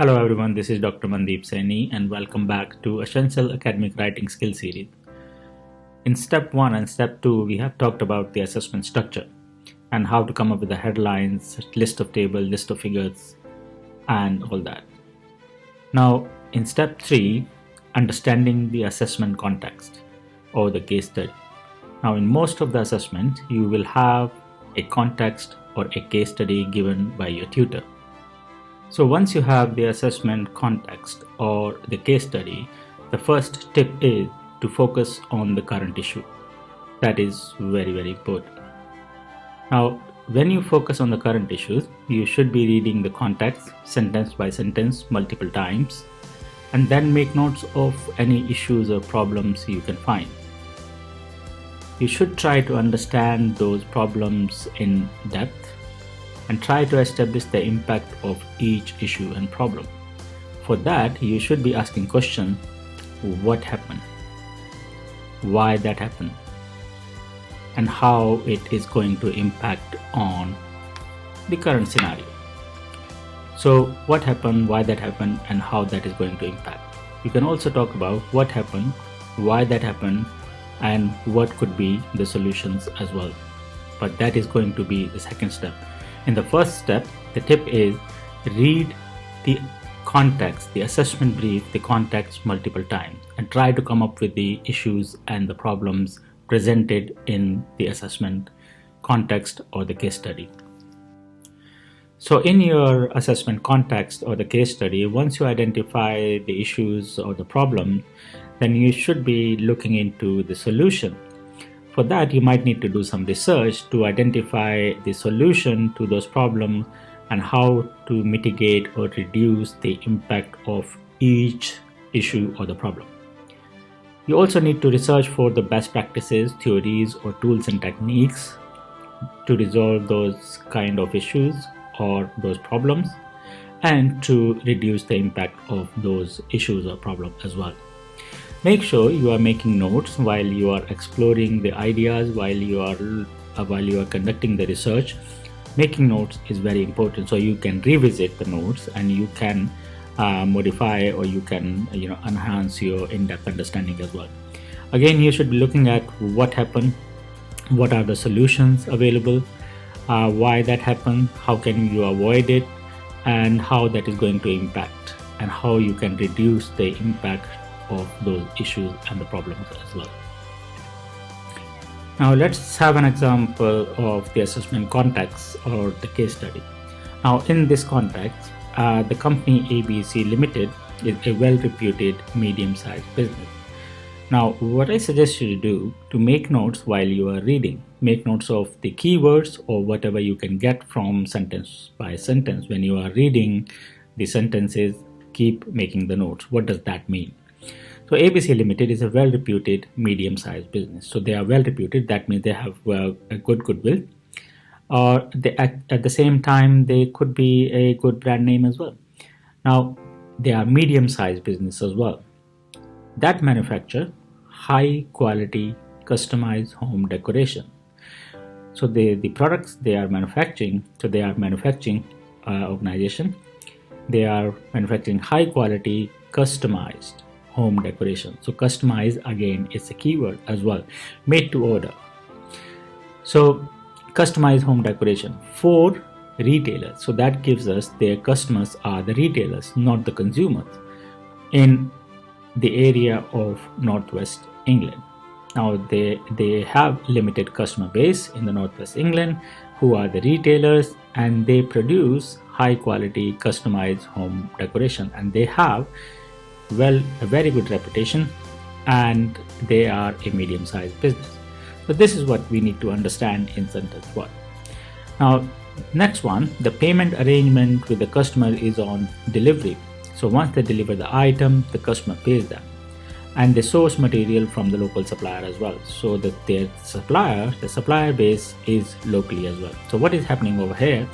Hello everyone, this is Dr. Mandeep C Saini and welcome back to Essential Academic Writing Skill Series. In step 1 and step 2, we have talked about the assessment structure and how to come up with the headlines, list of tables, list of figures, and all that. Now, in step 3, understanding the assessment context or the case study. Now, in most of the assessment, you will have a context or a case study given by your tutor. So once you have the assessment context or the case study, the first tip is to focus on the current issue. That is very, very important. Now, when you focus on the current issues, you should be reading the context sentence by sentence multiple times and then make notes of any issues or problems you can find. You should try to understand those problems in depth and try to establish the impact of each issue and problem. For that, you should be asking questions: what happened, why that happened, and how it is going to impact on the current scenario. So what happened, why that happened, and how that is going to impact. You can also talk about what happened, why that happened, and what could be the solutions as well. But that is going to be the second step. In the first step, the tip is read the context, the assessment brief, the context multiple times and try to come up with the issues and the problems presented in the assessment context or the case study. So in your assessment context or the case study, once you identify the issues or the problem, then you should be looking into the solution. For that, you might need to do some research to identify the solution to those problems and how to mitigate or reduce the impact of each issue or the problem. You also need to research for the best practices, theories, or tools and techniques to resolve those kind of issues or those problems and to reduce the impact of those issues or problems as well. Make sure you are making notes while you are exploring the ideas, while you are conducting the research. Making notes is very important, so you can revisit the notes and you can modify or you can enhance your in-depth understanding as well. Again, you should be looking at what happened, what are the solutions available, why that happened, how can you avoid it, and how that is going to impact, and how you can reduce the impact of those issues and the problems as well. Now let's have an example of the assessment context or the case study. Now in this context, the company ABC Limited is a well-reputed medium-sized business. Now what I suggest you to do to make notes while you are reading, make notes of the keywords or whatever you can get from sentence by sentence. When you are reading the sentences, keep making the notes. What does that mean? So ABC Limited is a well-reputed medium-sized business. So they are well-reputed. That means they have a good goodwill. Or at the same time, they could be a good brand name as well. Now, they are medium-sized business as well. That manufacture high-quality, customized home decoration. So the products they are manufacturing, organization. They are manufacturing high-quality, customized home decoration. So customize again is a keyword as well. Made to order. So customized home decoration for retailers. So that gives us their customers are the retailers, not the consumers, in the area of Northwest England. Now they have limited customer base in the Northwest England who are the retailers, and they produce high quality customized home decoration, and they have a very good reputation, and they are a medium-sized business. So this is what we need to understand in sentence 1. Now next one, the payment arrangement with the customer is on delivery. So once they deliver the item, the customer pays them, and they source material from the local supplier as well, so that the supplier base is locally as well. So what is happening over here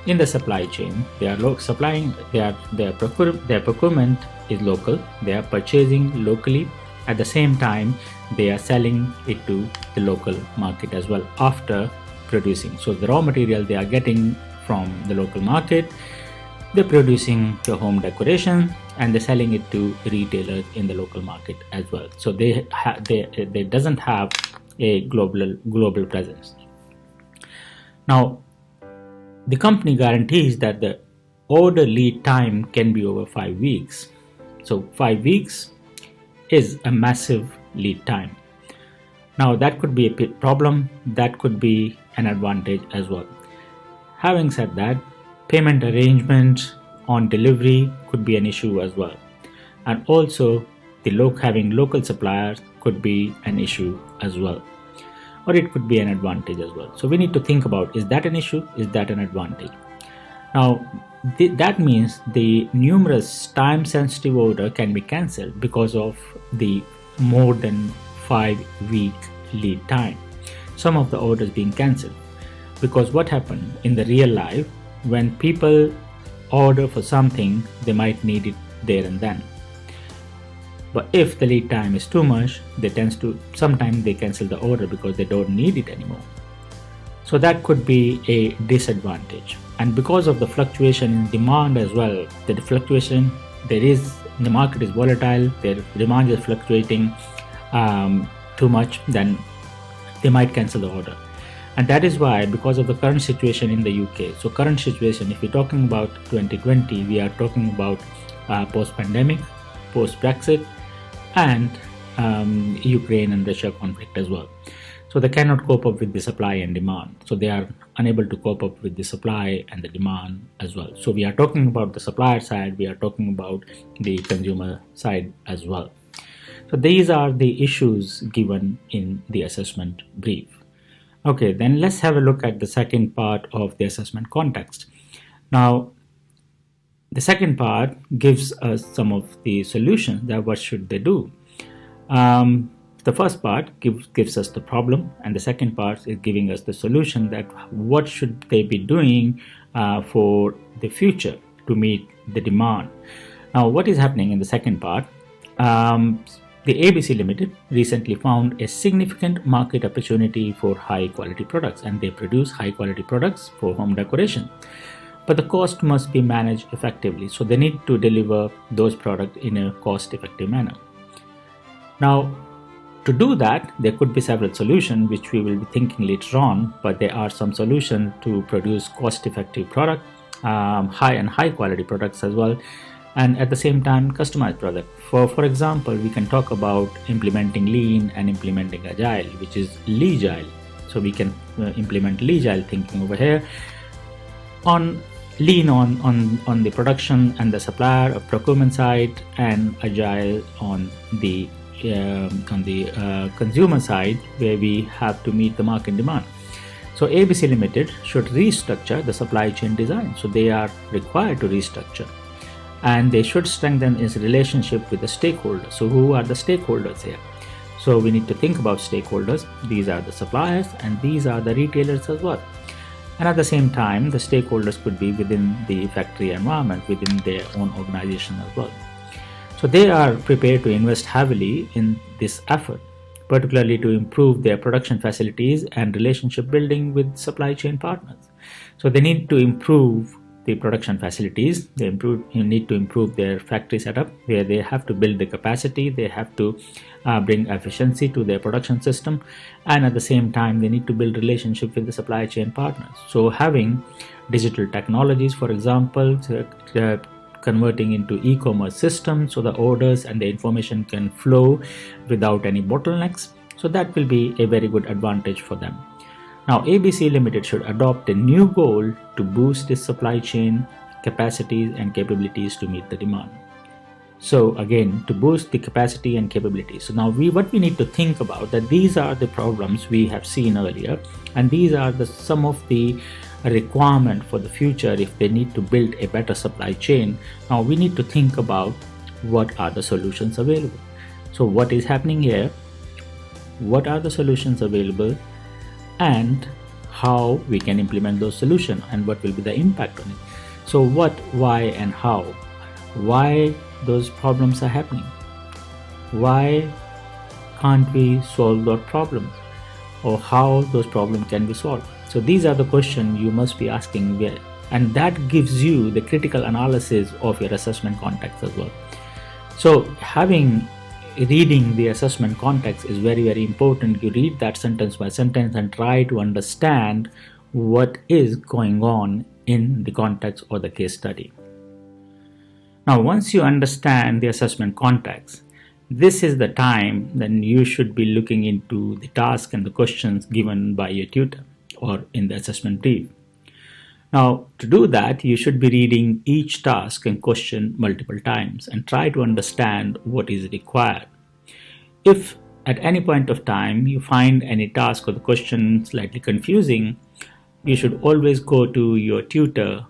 in the supply chain? They are their procurement is local, they are purchasing locally. At the same time, they are selling it to the local market as well after producing. So the raw material they are getting from the local market, they're producing the home decoration and they're selling it to retailers in the local market as well. So they doesn't have a global presence. Now, the company guarantees that the order lead time can be over 5 weeks. So 5 weeks is a massive lead time. Now that could be a problem, that could be an advantage as well. Having said that, payment arrangement on delivery could be an issue as well. And also having local suppliers could be an issue as well. Or it could be an advantage as well. So we need to think about, is that an issue? Is that an advantage? Now, that means the numerous time-sensitive order can be cancelled because of the more than 5-week lead time. Some of the orders being cancelled because what happened in the real life, when people order for something, they might need it there and then. But if the lead time is too much, sometimes they cancel the order because they don't need it anymore. So that could be a disadvantage. And because of the fluctuation in demand as well, the market is volatile, their demand is fluctuating too much, then they might cancel the order. And that is why, because of the current situation in the UK, so current situation, if we're talking about 2020, we are talking about post-pandemic, post-Brexit, and Ukraine and Russia conflict as well. So they cannot cope up with the supply and demand. So they are unable to cope up with the supply and the demand as well. So we are talking about the supplier side, we are talking about the consumer side as well. So these are the issues given in the assessment brief. Okay, then let's have a look at the second part of the assessment context. Now, the second part gives us some of the solutions that what should they do. The first part gives us the problem, and the second part is giving us the solution that what should they be doing for the future to meet the demand. Now, what is happening in the second part? The ABC Limited recently found a significant market opportunity for high quality products, and they produce high quality products for home decoration. But the cost must be managed effectively, so they need to deliver those products in a cost effective manner. Now, to do that, there could be several solutions which we will be thinking later on, but there are some solutions to produce cost effective product, high quality products as well, and at the same time customized product. For example, we can talk about implementing lean and implementing agile, which is legile. So we can implement legile thinking over here on lean on the production and the supplier or procurement side, and agile on the consumer side, where we have to meet the market demand. So ABC Limited should restructure the supply chain design. So they are required to restructure, and they should strengthen its relationship with the stakeholders. So who are the stakeholders here? So we need to think about stakeholders. These are the suppliers and these are the retailers as well. And at the same time, the stakeholders could be within the factory environment, within their own organization as well. So they are prepared to invest heavily in this effort, particularly to improve their production facilities and relationship building with supply chain partners. So they need to improve the production facilities, they need to improve their factory setup, where they have to build the capacity, they have to bring efficiency to their production system, and at the same time they need to build relationship with the supply chain partners. So having digital technologies, for example, converting into e-commerce systems so the orders and the information can flow without any bottlenecks, so that will be a very good advantage for them. Now, ABC Limited should adopt a new goal to boost its supply chain capacities and capabilities to meet the demand. So again, to boost the capacity and capabilities. So now what we need to think about, that these are the problems we have seen earlier, and these are some of the requirement for the future if they need to build a better supply chain. Now we need to think about what are the solutions available. So what is happening here? What are the solutions available? And how we can implement those solutions, and what will be the impact on it. So what, why, and how. Why those problems are happening? Why can't we solve those problems? Or how those problems can be solved? So these are the questions you must be asking and that gives you the critical analysis of your assessment context as well. So reading the assessment context is very, very important. You read that sentence by sentence and try to understand what is going on in the context or the case study. Now, once you understand the assessment context, this is the time then you should be looking into the task and the questions given by your tutor or in the assessment brief. Now, to do that, you should be reading each task and question multiple times and try to understand what is required. If at any point of time you find any task or the question slightly confusing, you should always go to your tutor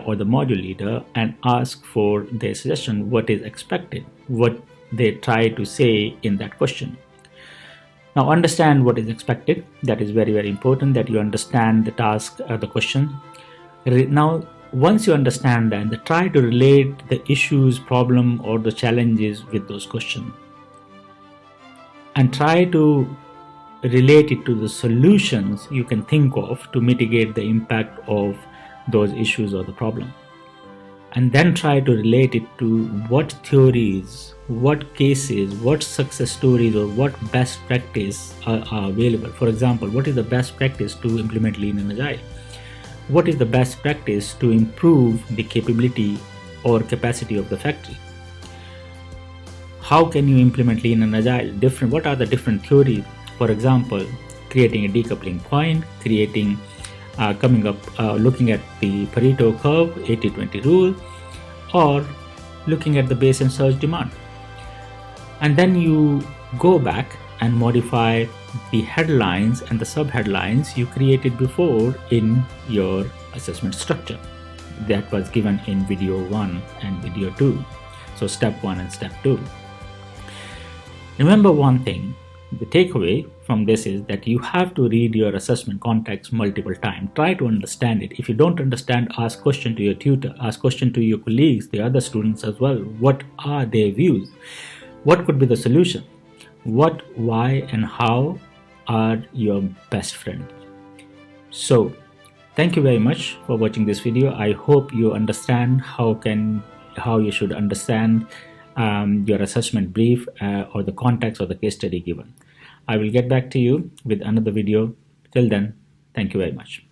or the module leader and ask for their suggestion, what is expected, what they try to say in that question. Now, understand what is expected. That is very, very important, that you understand the task, the question. Now, once you understand that, try to relate the issues, problem, or the challenges with those questions, and try to relate it to the solutions you can think of to mitigate the impact of those issues or the problem. And then try to relate it to what theories, what cases, what success stories, or what best practice are available. For example, what is the best practice to implement Lean and Agile? What is the best practice to improve the capability or capacity of the factory? How can you implement Lean and Agile? What are the different theories? For example, creating a decoupling point, looking at the Pareto curve, 80-20 rule, or looking at the base and surge demand. And then you go back and modify the headlines and the sub-headlines you created before in your assessment structure that was given in video 1 and video 2. So step 1 and step 2. Remember one thing, the takeaway from this is that you have to read your assessment context multiple times. Try to understand it. If you don't understand, ask question to your tutor, ask question to your colleagues, the other students as well. What are their views? What could be the solution? What, why, and how are your best friends? So, thank you very much for watching this video. I hope you understand how you should understand your assessment brief or the context or the case study given. I will get back to you with another video. Till then, thank you very much.